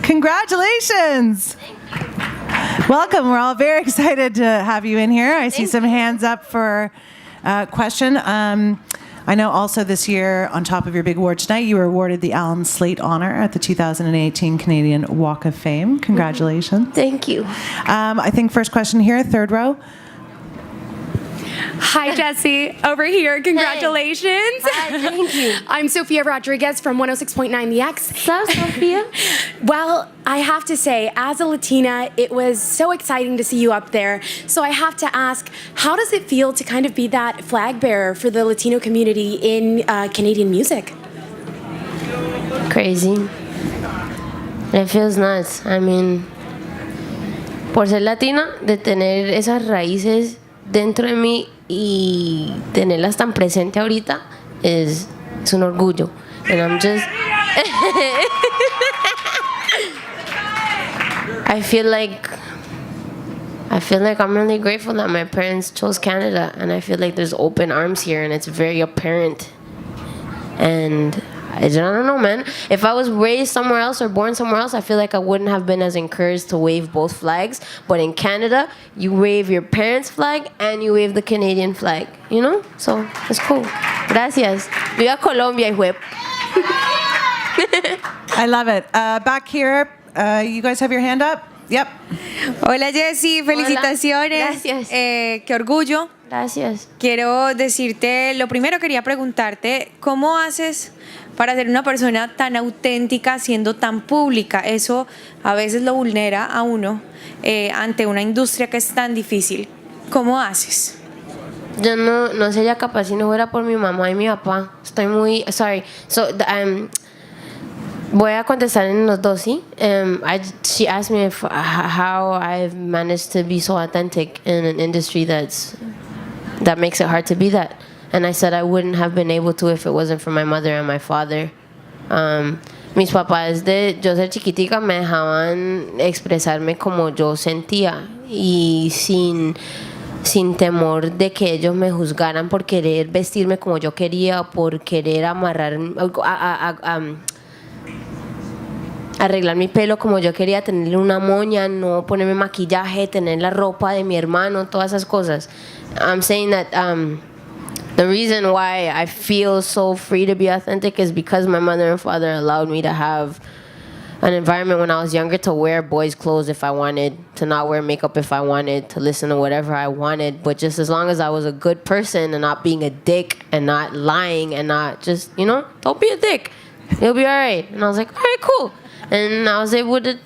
Congratulations. Welcome. We're all very excited to have you in here. I see some hands up for a question. I know also this year, on top of your big award tonight, you were awarded the Alan Slate Honor at the 2018 Canadian Walk of Fame. Congratulations. Thank you. I think first question here, third row. Hi, Jessie. Over here. Congratulations. Hey. Hi, thank you. I'm Sophia Rodriguez from 106.9 The X. What's up, Sophia? Well, I have to say, as a Latina, it was so exciting to see you up there. So I have to ask, how does it feel to kind of be that flag bearer for the Latino community in Canadian music? Crazy. It feels nuts. I mean, por ser latina, de tener esas raíces dentro de mí y tenerlas tan presente ahorita es un orgullo. And I'm just I feel like I'm really grateful that my parents chose Canada, and I feel like there's open arms here and it's very apparent. And I don't know, man. If I was raised somewhere else or born somewhere else, I feel like I wouldn't have been as encouraged to wave both flags. But in Canada, you wave your parents' flag and you wave the Canadian flag, you know? So it's cool. Gracias. Viva Colombia, hijo. I love it. Back here, you guys have your hand up? Yep. Hola, Jessie. Felicitaciones. Hola. Gracias. Qué orgullo. Gracias. Quiero decirte, lo primero quería preguntarte, ¿cómo haces para ser una persona tan auténtica siendo tan pública? Eso a veces lo vulnera a uno ante una industria que es tan difícil. ¿Cómo haces? Yo no sería capaz si no fuera por mi mamá y mi papá. Estoy muy... Sorry. So, voy a contestar en los dos, ¿sí? She asked me how I've managed to be so authentic in an industry that makes it hard to be that. And I said I wouldn't have been able to if it wasn't for my mother and my father. Mis papás de yo ser chiquitica me dejaban expresarme como yo sentía y sin temor de que ellos me juzgaran por querer vestirme como yo quería, por querer arreglar mi pelo como yo quería, tenerle una moña, no ponerme maquillaje, tener la ropa de mi hermano, todas esas cosas. I'm saying that the reason why I feel so free to be authentic is because my mother and father allowed me to have an environment when I was younger to wear boys' clothes if I wanted, to not wear makeup if I wanted, to listen to whatever I wanted, but just as long as I was a good person and not being a dick and not lying and not just, you know, don't be a dick. You'll be all right. And I was like, all right, cool. And I was able to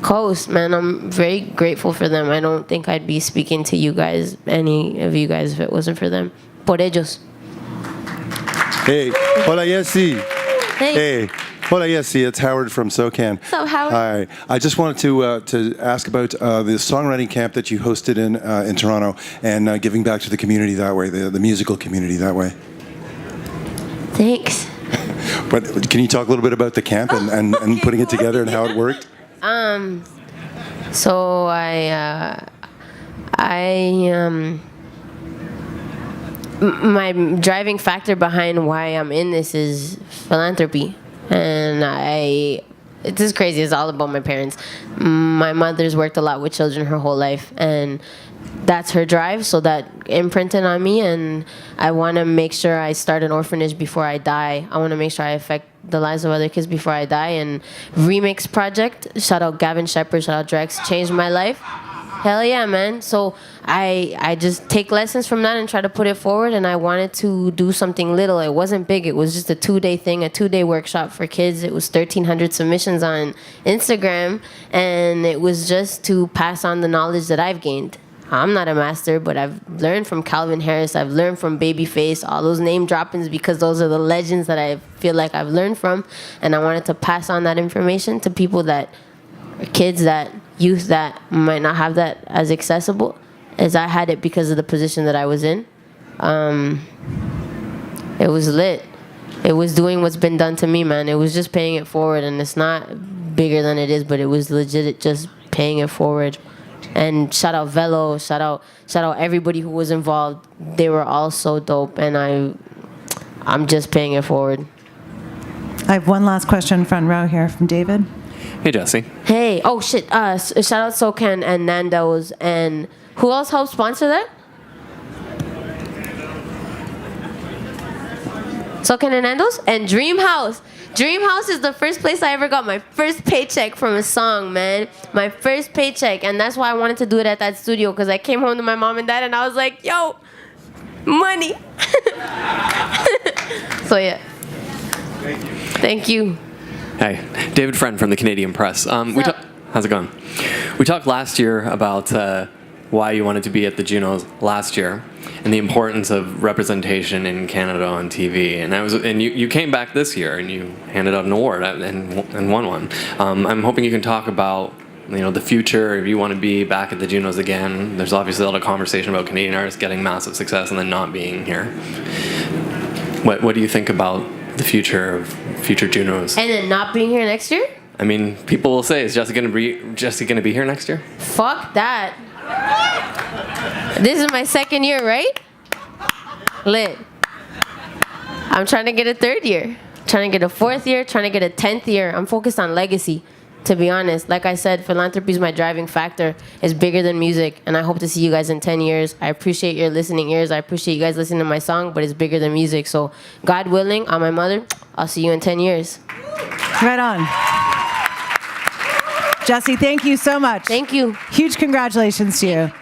coast, man. I'm very grateful for them. I don't think I'd be speaking to you guys, any of you guys, if it wasn't for them. Por ellos. Hey, hola, Jessie. Hey. Hola, Jessie. It's Howard from SoCan. What's up, Howard? Hi. I just wanted to ask about the songwriting camp that you hosted in Toronto and giving back to the community that way, the musical community that way. Thanks. But can you talk a little bit about the camp and putting it together and how it worked? So my driving factor behind why I'm in this is philanthropy. And this is crazy. It's all about my parents. My mother's worked a lot with children her whole life, and that's her drive, so that imprinted on me, and I want to make sure I start an orphanage before I die. I want to make sure I affect the lives of other kids before I die. And Remix Project, shout out Gavin Shepard, shout out Drex, changed my life. Hell yeah, man. So I just take lessons from that and try to put it forward, and I wanted to do something little. It wasn't big. It was just a 2-day thing, a 2-day workshop for kids. It was 1,300 submissions on Instagram, and it was just to pass on the knowledge that I've gained. I'm not a master, but I've learned from Calvin Harris. I've learned from Babyface, all those name droppings, because those are the legends that I feel like I've learned from. And I wanted to pass on that information to people that, kids that, youth that might not have that as accessible as I had it because of the position that I was in. It was lit. It was doing what's been done to me, man. It was just paying it forward, and it's not bigger than it is, but it was legit just paying it forward. And shout out Velo, shout out everybody who was involved. They were all so dope, and I'm just paying it forward. I have one last question, front row here from David. Hey, Jessie. Hey, oh shit, shout out SoCan and Nando's, and who else helped sponsor that? SoCan and Nando's? And Dream House. Dream House is the first place I ever got my first paycheck from a song, man. My first paycheck, and that's why I wanted to do it at that studio, because I came home to my mom and dad and I was like, yo, money. So yeah. Thank you. Hey, David Friend from the Canadian Press. How's it going? We talked last year about why you wanted to be at the Junos last year and the importance of representation in Canada on TV. And you came back this year and you handed out an award and won one. I'm hoping you can talk about the future, if you want to be back at the Junos again. There's obviously a lot of conversation about Canadian artists getting massive success and then not being here. What do you think about the future of future Junos? And then not being here next year? I mean, people will say, is Jessie gonna be here next year? Fuck that. This is my second year, right? Lit. I'm trying to get a third year. Trying to get a fourth year, trying to get a 10th year. I'm focused on legacy, to be honest. Like I said, philanthropy is my driving factor. It's bigger than music, and I hope to see you guys in 10 years. I appreciate your listening ears. I appreciate you guys listening to my song, but it's bigger than music. So, God willing, on my mother, I'll see you in 10 years. Right on. Jessie, thank you so much. Thank you. Huge congratulations to you.